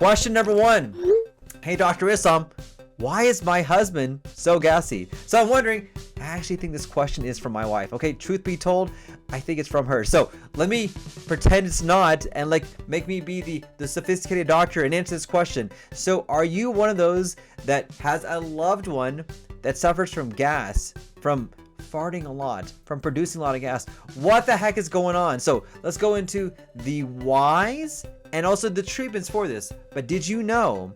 Question number 1. Hey, Dr. Issam, why is my husband so gassy? So I'm wondering, I actually think this question is from my wife. Okay, truth be told, I think it's from her. So let me pretend it's not and make me be the sophisticated doctor and answer this question. So are you one of those that has a loved one that suffers from gas, from farting a lot, from producing a lot of gas? What the heck is going on? So let's go into the whys and also the treatments for this. But did you know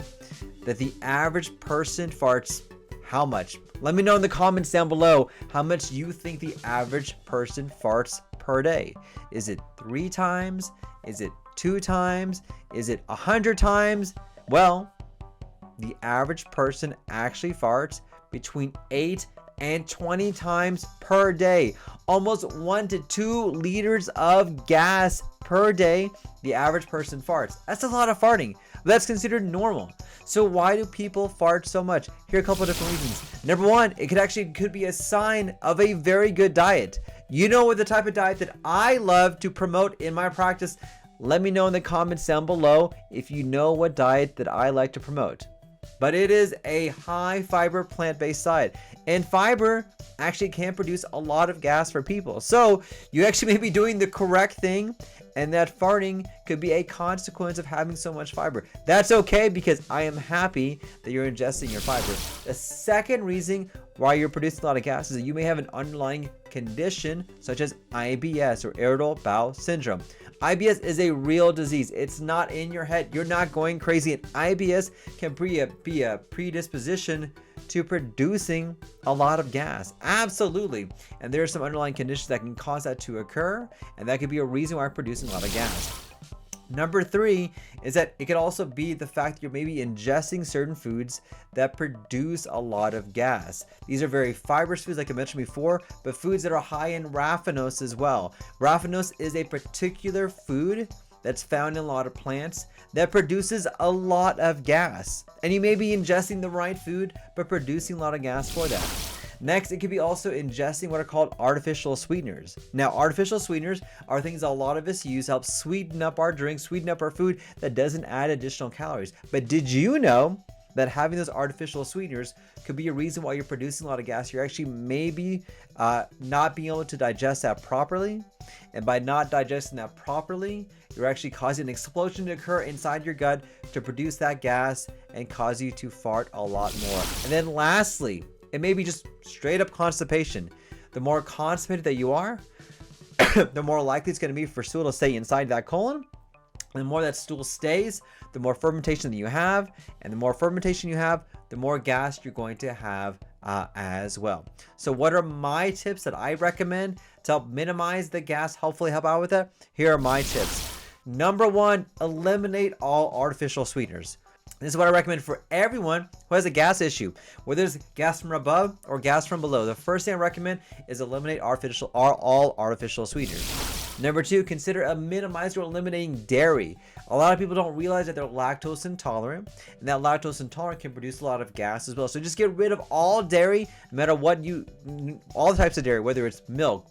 that the average person farts how much? Let me know in the comments down below how much you think the average person farts per day. Is it 3 times? Is it 2 times? Is it 100 times? Well, the average person actually farts between 8 and 20 times per day. Almost 1 to 2 liters of gas per day the average person farts. That's a lot of farting. That's considered normal. So why do people fart so much? Here are a couple of different reasons. Number 1, it could be a sign of a very good diet. You know what the type of diet that I love to promote in my practice? Let me know in the comments down below if you know what diet that I like to promote. But it is a high fiber plant-based diet, and fiber actually can produce a lot of gas for people. So you actually may be doing the correct thing, and that farting could be a consequence of having so much fiber. That's okay, because I am happy that you're ingesting your fiber. The second reason why you're producing a lot of gas is that you may have an underlying condition such as IBS or irritable bowel syndrome. IBS is a real disease. It's not in your head. You're not going crazy. And IBS can be a predisposition to producing a lot of gas. Absolutely. And there are some underlying conditions that can cause that to occur, and that could be a reason why you're producing a lot of gas. Number 3 is that it could also be the fact that you're maybe ingesting certain foods that produce a lot of gas. These are very fibrous foods, like I mentioned before, but foods that are high in raffinose as well. Raffinose is a particular food that's found in a lot of plants that produces a lot of gas. And you may be ingesting the right food, but producing a lot of gas for that. Next, it could be also ingesting what are called artificial sweeteners. Now, artificial sweeteners are things a lot of us use to help sweeten up our drinks, sweeten up our food that doesn't add additional calories. But did you know that having those artificial sweeteners could be a reason why you're producing a lot of gas? You're actually maybe not being able to digest that properly. And by not digesting that properly, you're actually causing an explosion to occur inside your gut to produce that gas and cause you to fart a lot more. And then lastly, it may be just straight up constipation. The more constipated that you are, the more likely it's going to be for stool to stay inside that colon. And the more that stool stays, the more fermentation that you have. And the more fermentation you have, the more gas you're going to have as well. So what are my tips that I recommend to help minimize the gas, hopefully help out with that? Here are my tips. Number 1, eliminate all artificial sweeteners. This is what I recommend for everyone who has a gas issue, whether it's gas from above or gas from below. The first thing I recommend is eliminate all artificial sweeteners. Number 2, consider minimizing or eliminating dairy. A lot of people don't realize that they're lactose intolerant, and that lactose intolerant can produce a lot of gas as well. So just get rid of all dairy, no matter what all types of dairy, whether it's milk,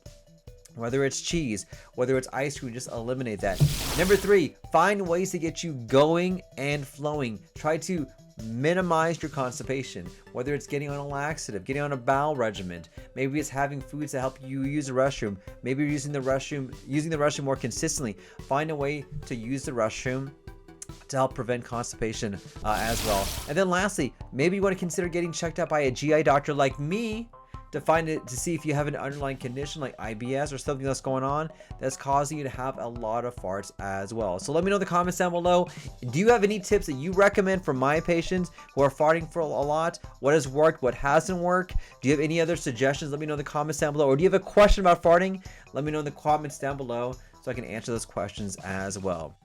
whether it's cheese, whether it's ice cream, just eliminate that. Number 3, find ways to get you going and flowing. Try to minimize your constipation, whether it's getting on a laxative, getting on a bowel regimen. Maybe it's having foods to help you use the restroom. Maybe you're using the restroom more consistently. Find a way to use the restroom to help prevent constipation as well. And then lastly, maybe you want to consider getting checked out by a GI doctor like me to see if you have an underlying condition like IBS or something that's going on that's causing you to have a lot of farts as well. So let me know in the comments down below. Do you have any tips that you recommend for my patients who are farting for a lot? What has worked? What hasn't worked? Do you have any other suggestions? Let me know in the comments down below. Or do you have a question about farting? Let me know in the comments down below so I can answer those questions as well.